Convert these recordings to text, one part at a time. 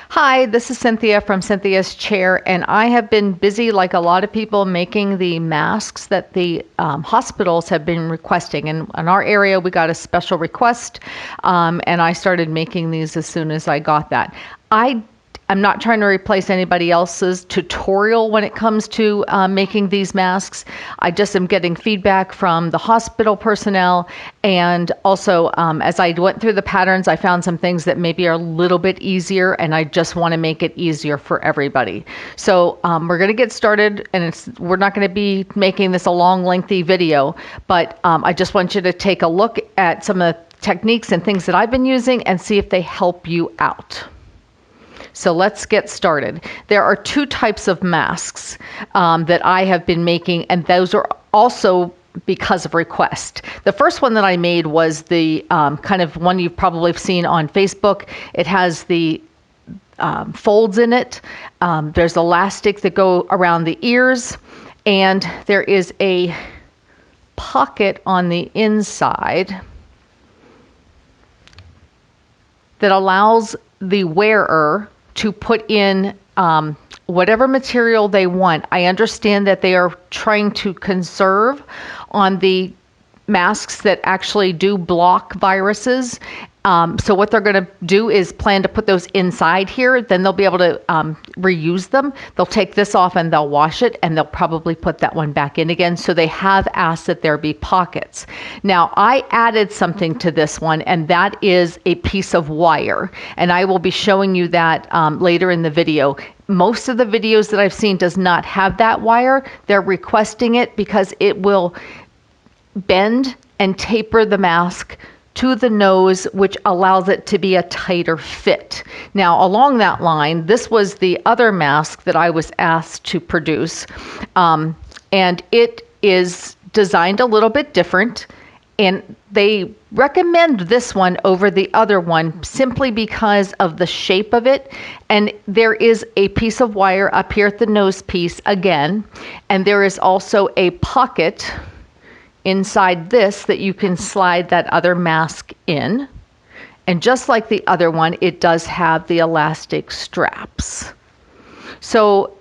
Hi, this is Cynthia from Cynthia's Chair, and I have been busy, like a lot of people, making the masks that the hospitals have been requesting. And in our area, we got a special request, and I started making these as soon as I got that. I'm not trying to replace anybody else's tutorial when it comes to making these masks. I just am getting feedback from the hospital personnel, and also as I went through the patterns, I found some things that maybe are a little bit easier, and I just want to make it easier for everybody. So we're going to get started, and we're not going to be making this a long, lengthy video, but I just want you to take a look at some of the techniques and things that I've been using and see if they help you out. So let's get started. There are two types of masks that I have been making, and those are also because of request. The first one that I made was the kind of one you've probably seen on Facebook. It has the folds in it. There's elastic that go around the ears, and there is a pocket on the inside that allows the wearer to put in whatever material they want. I understand that they are trying to conserve on the masks that actually do block viruses. So what they're going to do is plan to put those inside here. Then they'll be able to reuse them. They'll take this off and they'll wash it, and they'll probably put that one back in again. So they have asked that there be pockets. Now, I added something to this one, and that is a piece of wire. And I will be showing you that later in the video. Most of the videos that I've seen does not have that wire. They're requesting it because it will bend and taper the mask to the nose, which allows it to be a tighter fit. Now, along that line, this was the other mask that I was asked to produce, and it is designed a little bit different, and they recommend this one over the other one simply because of the shape of it. And there is a piece of wire up here at the nose piece again, and there is also a pocket inside this that you can slide that other mask in. And just like the other one, it does have the elastic straps. So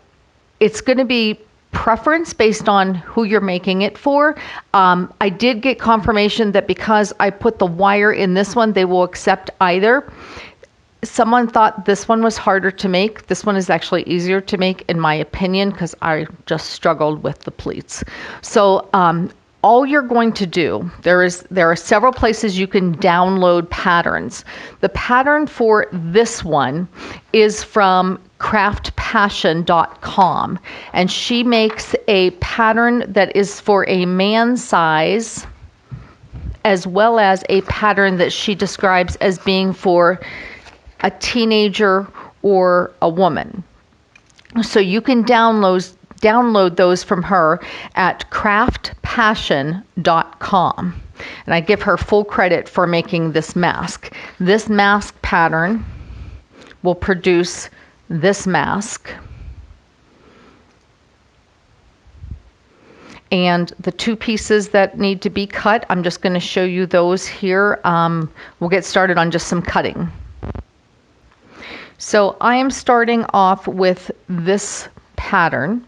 it's going to be preference based on who you're making it for. I did get confirmation that because I put the wire in this one, they will accept either. Someone thought this one was harder to make. This one is actually easier to make, in my opinion, because I just struggled with the pleats. So all you're going to do, there are several places you can download patterns. The pattern for this one is from craftpassion.com, and she makes a pattern that is for a man size, as well as a pattern that she describes as being for a teenager or a woman. So you can download those from her at craftpassion.com. And I give her full credit for making this mask. This mask pattern will produce this mask. And the two pieces that need to be cut, I'm just going to show you those here. We'll get started on just some cutting. So I am starting off with this pattern.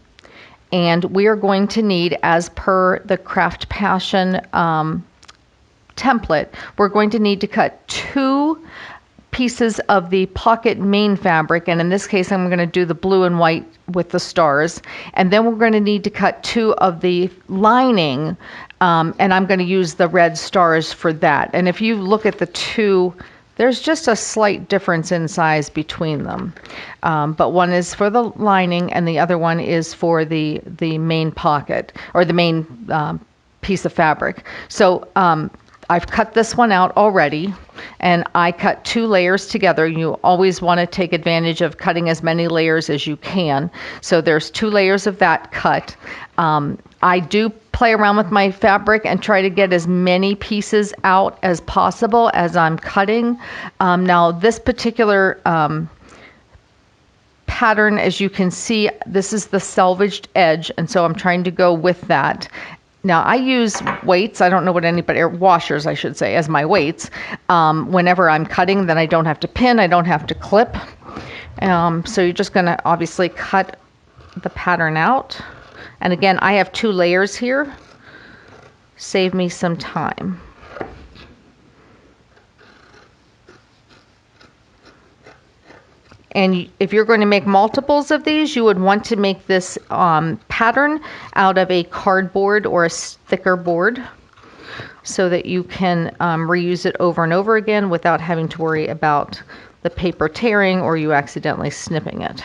And we are going to need, as per the Craft Passion template, we're going to need to cut 2 pieces of the pocket main fabric. And in this case, I'm going to do the blue and white with the stars. And then we're going to need to cut 2 of the lining. And I'm going to use the red stars for that. And if you look at the 2, there's just a slight difference in size between them. But one is for the lining and the other one is for the main pocket, or the main piece of fabric. So I've cut this one out already, and I cut 2 layers together. You always want to take advantage of cutting as many layers as you can. So there's 2 layers of that cut. I do play around with my fabric and try to get as many pieces out as possible as I'm cutting. Now this particular pattern, as you can see, this is the salvaged edge, and so I'm trying to go with that. Now I use weights, I don't know what anybody, or washers I should say, as my weights whenever I'm cutting. Then I don't have to pin, I don't have to clip. So you're just going to obviously cut the pattern out. And again, I have 2 layers here. Save me some time. And if you're going to make multiples of these, you would want to make this pattern out of a cardboard or a thicker board so that you can reuse it over and over again without having to worry about the paper tearing or you accidentally snipping it.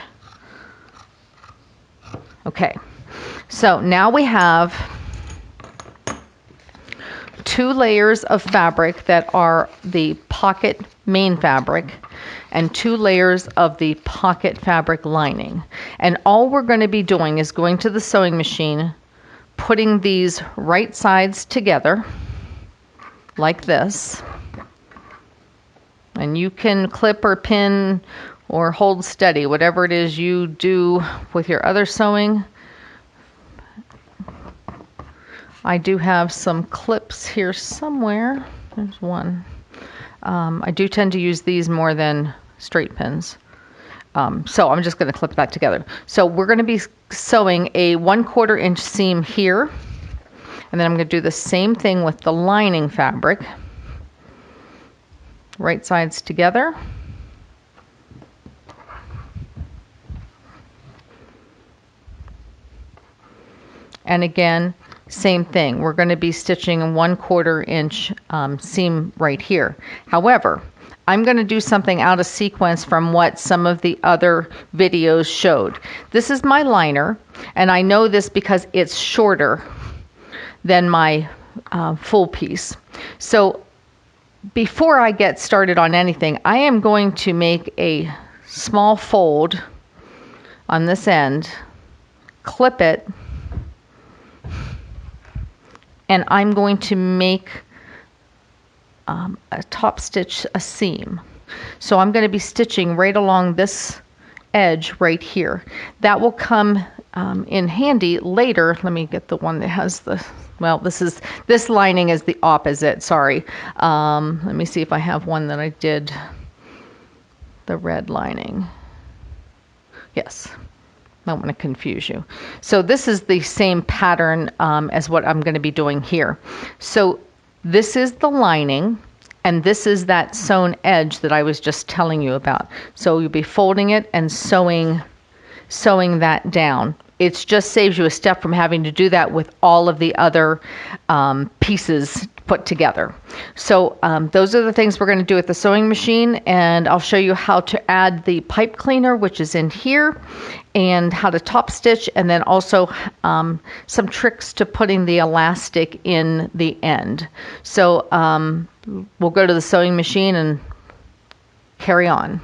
Okay, so now we have 2 layers of fabric that are the pocket main fabric and 2 layers of the pocket fabric lining. And all we're going to be doing is going to the sewing machine, putting these right sides together like this. And you can clip or pin or hold steady, whatever it is you do with your other sewing. I do have some clips here somewhere. There's one. I do tend to use these more than straight pins. So I'm just going to clip that together. So we're going to be sewing a 1/4 inch seam here. And then I'm going to do the same thing with the lining fabric. Right sides together. And again, same thing. We're going to be stitching a 1/4 inch seam right here. However, I'm going to do something out of sequence from what some of the other videos showed. This is my liner, and I know this because it's shorter than my full piece. So before I get started on anything, I am going to make a small fold on this end, clip it, and I'm going to make a top stitch a seam. So I'm going to be stitching right along this edge right here. That will come in handy later. Let me get the one that has the, well, this lining is the opposite, sorry. Let me see if I have one that I did the red lining. Yes. I don't want to confuse you. So this is the same pattern as what I'm going to be doing here. So this is the lining, and this is that sewn edge that I was just telling you about. So you'll be folding it and sewing that down. It just saves you a step from having to do that with all of the other pieces put together. So those are the things we're going to do with the sewing machine, and I'll show you how to add the pipe cleaner, which is in here, and how to top stitch, and then also some tricks to putting the elastic in the end. So we'll go to the sewing machine and carry on.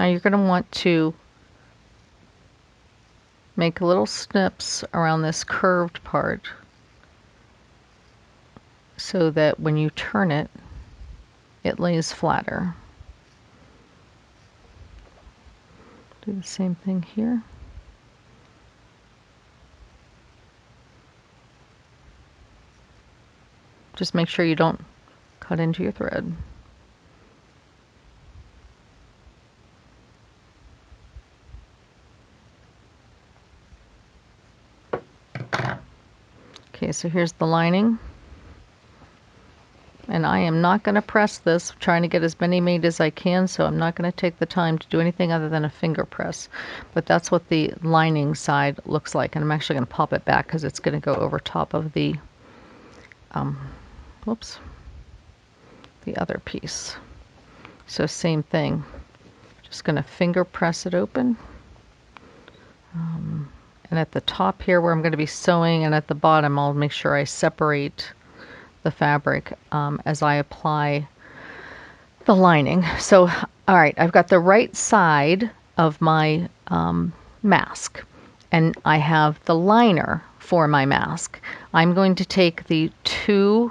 Now you're going to want to make little snips around this curved part so that when you turn it, it lays flatter. Do the same thing here. Just make sure you don't cut into your thread. Okay, so here's the lining. And I am not going to press this. I'm trying to get as many made as I can, so I'm not going to take the time to do anything other than a finger press. But that's what the lining side looks like. And I'm actually going to pop it back because it's going to go over top of the, whoops, the other piece. So same thing. Just going to finger press it open. And at the top here where I'm going to be sewing, and at the bottom, I'll make sure I separate the fabric as I apply the lining. So, all right, I've got the right side of my mask, and I have the liner for my mask. I'm going to take the two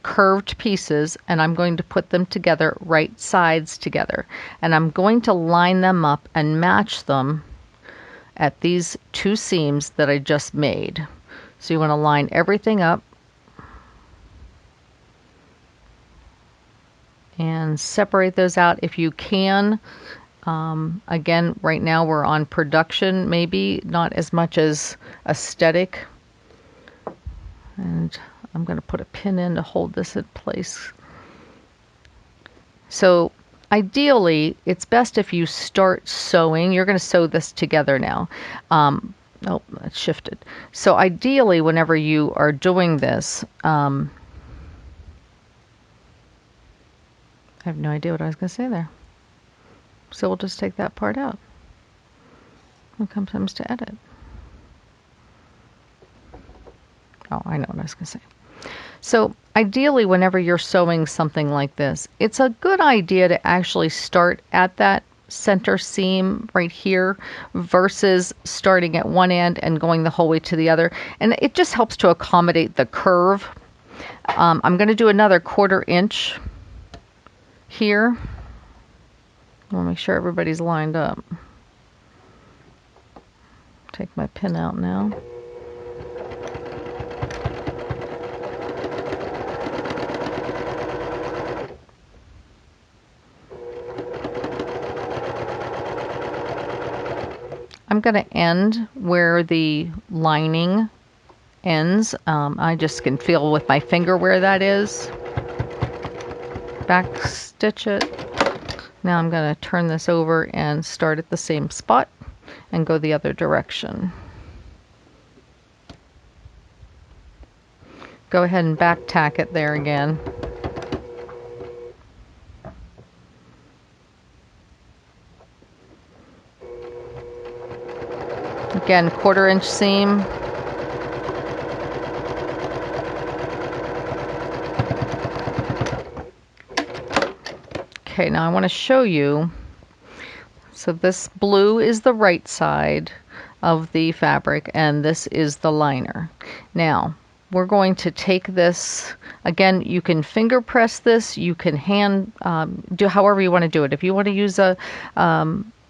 curved pieces and I'm going to put them together, right sides together, and I'm going to line them up and match them at these two seams that I just made. So you want to line everything up and separate those out if you can. Again, right now we're on production, maybe not as much as aesthetic. And I'm going to put a pin in to hold this in place. So ideally, it's best if you start sewing. You're going to sew this together now. Oh, it's shifted. So ideally, whenever you are doing this, I have no idea what I was going to say there. So we'll just take that part out. It comes time to edit. Oh, I know what I was going to say. So ideally, whenever you're sewing something like this, it's a good idea to actually start at that center seam right here versus starting at one end and going the whole way to the other. And it just helps to accommodate the curve. I'm going to do another 1/4 inch here. I'll make sure everybody's lined up. Take my pin out now. I'm going to end where the lining ends. I just can feel with my finger where that is. Back stitch it. Now I'm going to turn this over and start at the same spot and go the other direction. Go ahead and back tack it there again. Again, 1/4 inch seam. Okay, now I want to show you. So this blue is the right side of the fabric and this is the liner. Now we're going to take this, again, you can finger press this, you can hand, do however you want to do it. If you want to use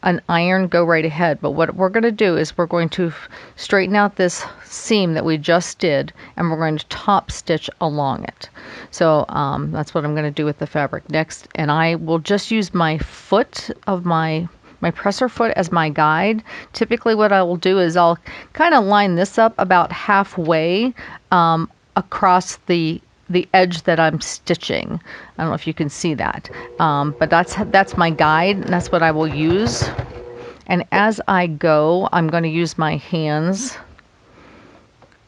an iron, go right ahead. But what we're going to do is we're going to straighten out this seam that we just did and we're going to top stitch along it. So that's what I'm going to do with the fabric next. And I will just use my foot of my presser foot as my guide. Typically what I will do is I'll kind of line this up about halfway across the edge that I'm stitching. I don't know if you can see that, but that's my guide, and that's what I will use. And as I go, I'm going to use my hands.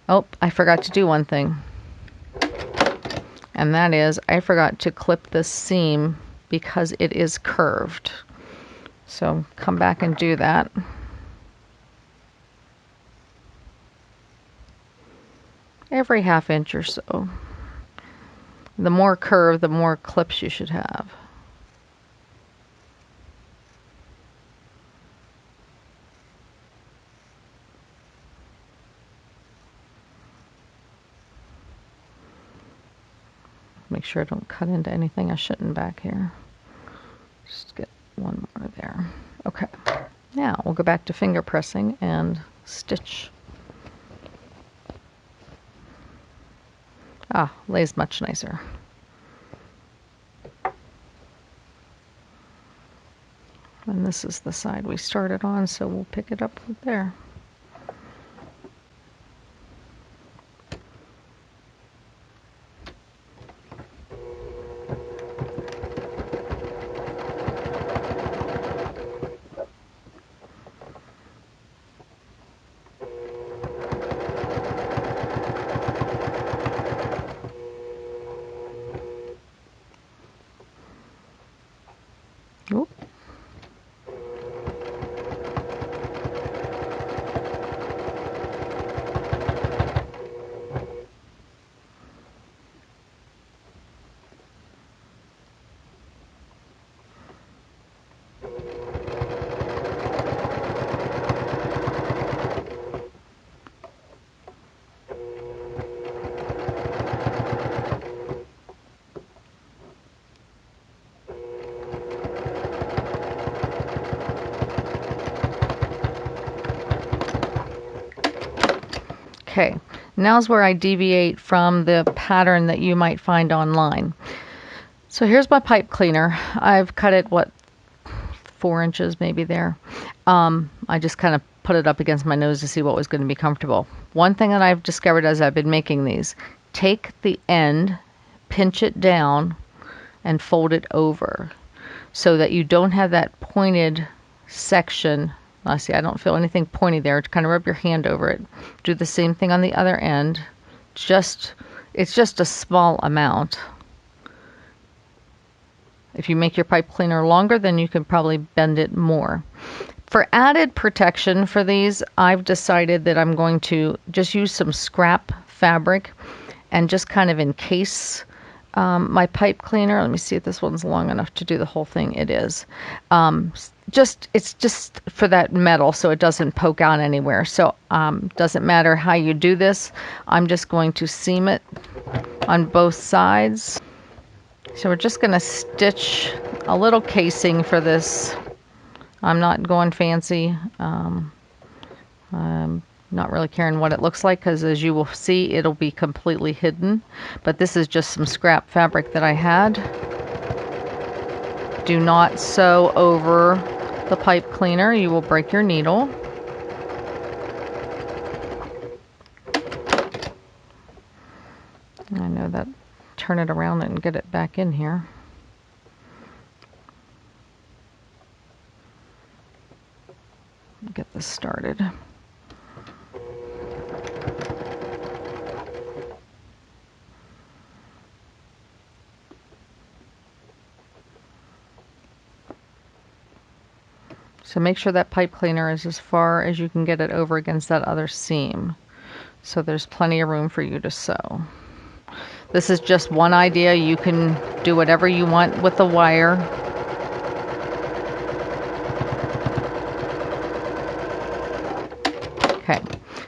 Oh, I forgot to do one thing, and that is I forgot to clip this seam because it is curved. So come back and do that. Every 1/2 inch or so. The more curved, the more clips you should have. make sure I don't cut into anything I shouldn't back here. Just get one more there. Okay, now we'll go back to finger pressing and stitch. Ah, lays much nicer. And this is the side we started on, so we'll pick it up right there. Oop. Okay, now's where I deviate from the pattern that you might find online. So here's my pipe cleaner. I've cut it, what, 4 inches maybe there. I just kind of put it up against my nose to see what was going to be comfortable. One thing that I've discovered as I've been making these, take the end, pinch it down, and fold it over so that you don't have that pointed section. See, I don't feel anything pointy there. Kind of rub your hand over it. Do the same thing on the other end. It's just a small amount. If you make your pipe cleaner longer, then you can probably bend it more. For added protection for these, I've decided that I'm going to just use some scrap fabric and just kind of encase my pipe cleaner. Let me see if this one's long enough to do the whole thing. It is. It's just for that metal so it doesn't poke out anywhere. So doesn't matter how you do this. I'm just going to seam it on both sides. So we're just going to stitch a little casing for this. I'm not going fancy. I'm not really caring what it looks like because, as you will see, it'll be completely hidden. But this is just some scrap fabric that I had. Do not sew over the pipe cleaner. You will break your needle. I know that. Turn it around and get it back in here. Get this started. So make sure that pipe cleaner is as far as you can get it over against that other seam. So there's plenty of room for you to sew. This is just one idea. You can do whatever you want with the wire. Okay,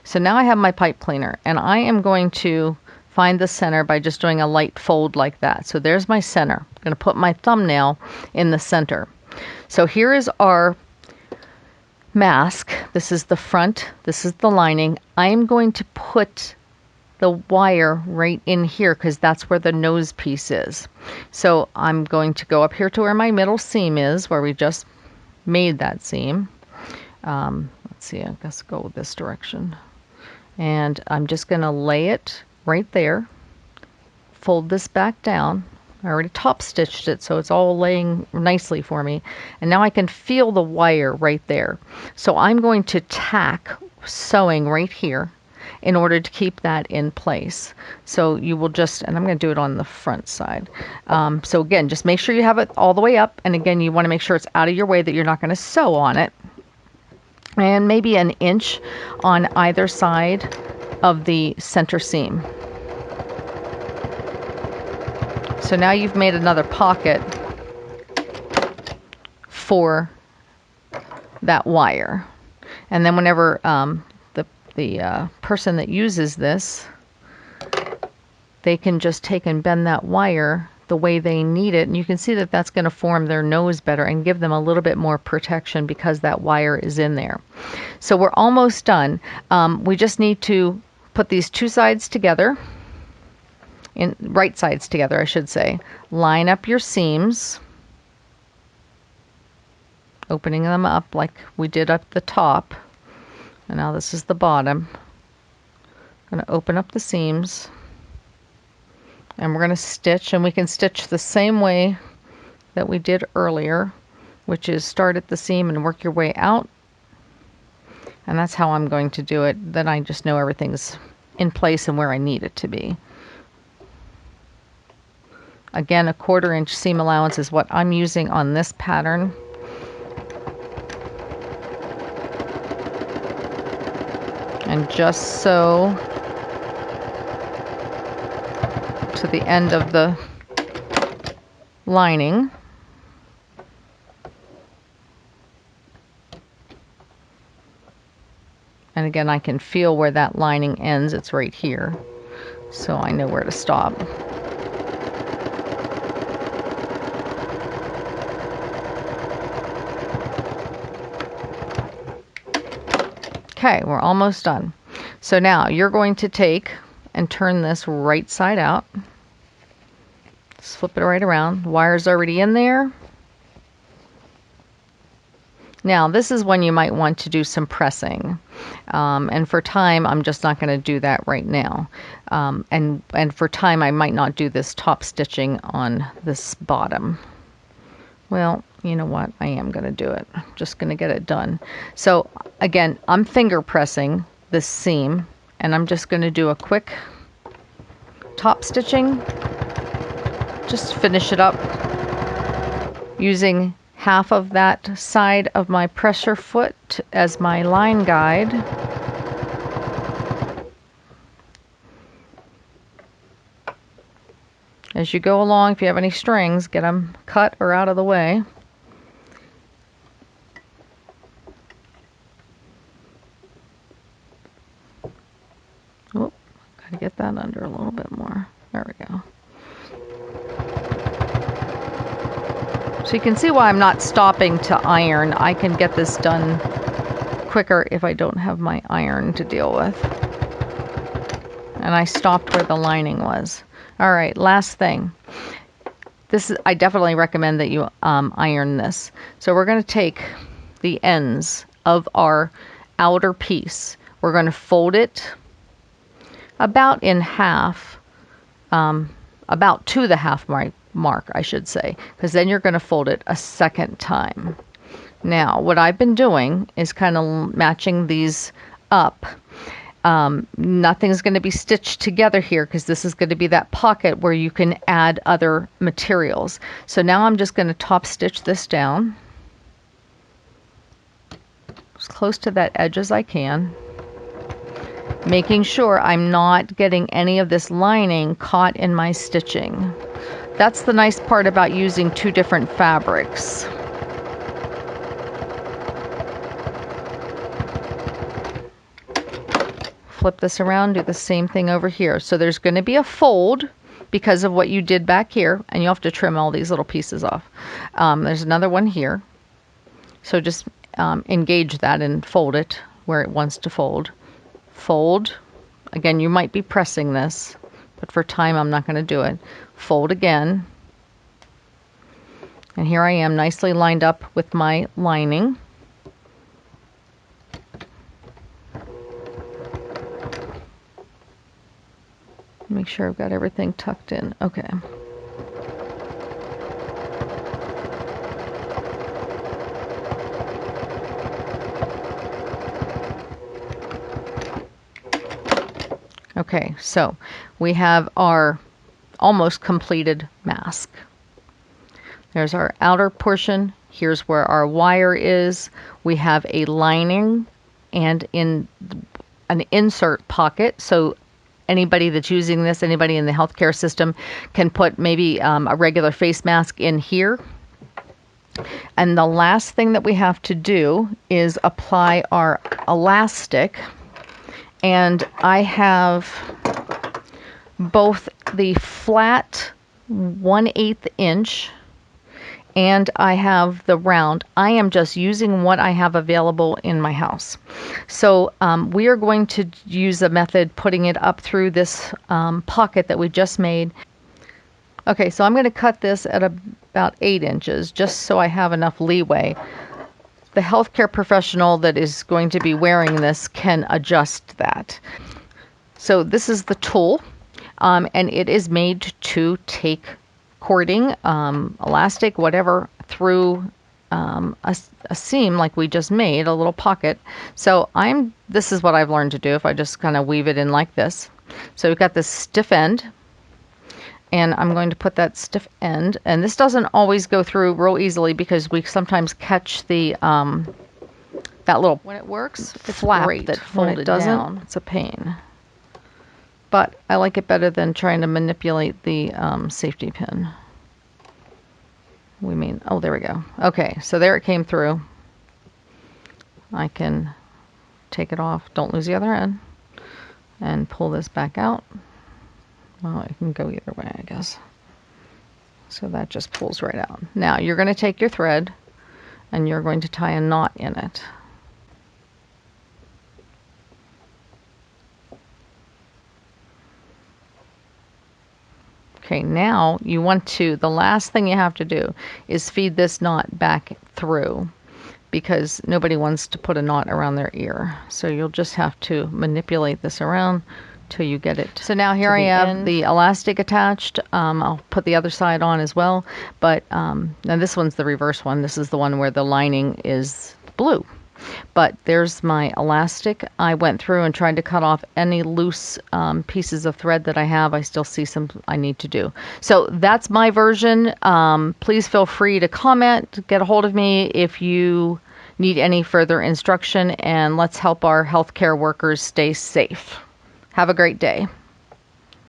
so now I have my pipe cleaner, and I am going to find the center by just doing a light fold like that. So there's my center. I'm going to put my thumbnail in the center. So here is our mask. This is the front. This is the lining. I'm going to put the wire right in here because that's where the nose piece is. So I'm going to go up here to where my middle seam is, where we just made that seam. Let's see, I guess go this direction. And I'm just going to lay it right there. Fold this back down. I already top stitched it, so it's all laying nicely for me. And now I can feel the wire right there. So I'm going to tack sewing right here in order to keep that in place. So you will just, and I'm going to do it on the front side. So again, just make sure you have it all the way up. And again, you want to make sure it's out of your way, that you're not going to sew on it. And maybe an inch on either side of the center seam. So now you've made another pocket for that wire. And then whenever the person that uses this they can just take and bend that wire the way they need it. And you can see that that's going to form their nose better and give them a little bit more protection because that wire is in there. So we're almost done. We just need to put these two sides together, right sides together, I should say. Line up your seams, opening them up like we did up the top. And now this is the bottom. I'm going to open up the seams. And we're going to stitch, and we can stitch the same way that we did earlier, which is start at the seam and work your way out. And that's how I'm going to do it. Then I just know everything's in place and where I need it to be. Again, a 1/4 inch seam allowance is what I'm using on this pattern. And just so to the end of the lining. And again, I can feel where that lining ends. It's right here. So I know where to stop. Okay, we're almost done. So now you're going to take and turn this right side out. Just flip it right around. The wire's already in there. Now this is when you might want to do some pressing. And for time, I'm just not going to do that right now. And for time, I might not do this top stitching on this bottom. Well, you know what? I am going to do it. I'm just going to get it done. So again, I'm finger pressing this seam, and I'm just going to do a quick top stitching. Just finish it up using half of that side of my pressure foot as my line guide. As you go along, if you have any strings, get them cut or out of the way. Oop, gotta get that under a little bit more. There we go. So you can see why I'm not stopping to iron. I can get this done quicker if I don't have my iron to deal with. And I stopped where the lining was. All right, last thing. I definitely recommend that you iron this. So we're going to take the ends of our outer piece. We're going to fold it about in half, about to the half mark, I should say, because then you're going to fold it a second time. Now, what I've been doing is kind of matching these up. Nothing's going to be stitched together here because this is going to be that pocket where you can add other materials. So now I'm just going to top stitch this down as close to that edge as I can, making sure I'm not getting any of this lining caught in my stitching. That's the nice part about using two different fabrics. Flip this around, do the same thing over here. So there's going to be a fold because of what you did back here, and you'll have to trim all these little pieces off. There's another one here. So just engage that and fold it where it wants to fold. Fold. Again, you might be pressing this, but for time I'm not going to do it. Fold again. And here I am nicely lined up with my lining. Make sure I've got everything tucked in. Okay. Okay, so we have our almost completed mask. There's our outer portion. Here's where our wire is. We have a lining and in an insert pocket. So anybody that's using this, anybody in the healthcare system, can put maybe a regular face mask in here. And the last thing that we have to do is apply our elastic. And I have both the flat 1/8 inch and I have the round. I am just using what I have available in my house. So we are going to use a method putting it up through this pocket that we just made. Okay, so I'm going to cut this at about 8 inches just so I have enough leeway. The healthcare professional that is going to be wearing this can adjust that. So this is the tool, and it is made to take cording, elastic, whatever, through a seam like we just made, a little pocket. So this is what I've learned to do if I just kind of weave it in like this. So we've got this stiff end, and I'm going to put that stiff end, and this doesn't always go through real easily because we sometimes catch the that little, when it works, it's flap great. That folded when it doesn't, down, it's a pain. But I like it better than trying to manipulate the safety pin. Oh, there we go. Okay, so there it came through. I can take it off. Don't lose the other end. And pull this back out. Well, it can go either way, I guess. So that just pulls right out. Now you're going to take your thread and you're going to tie a knot in it. Okay, now you want to, the last thing you have to do is feed this knot back through because nobody wants to put a knot around their ear. So you'll just have to manipulate this around till you get it. So now here I have the elastic attached. I'll put the other side on as well, but now this one's the reverse one. This is the one where the lining is blue. But there's my elastic. I went through and tried to cut off any loose pieces of thread that I have. I still see some I need to do. So that's my version. Please feel free to comment, get a hold of me if you need any further instruction, and let's help our healthcare workers stay safe. Have a great day.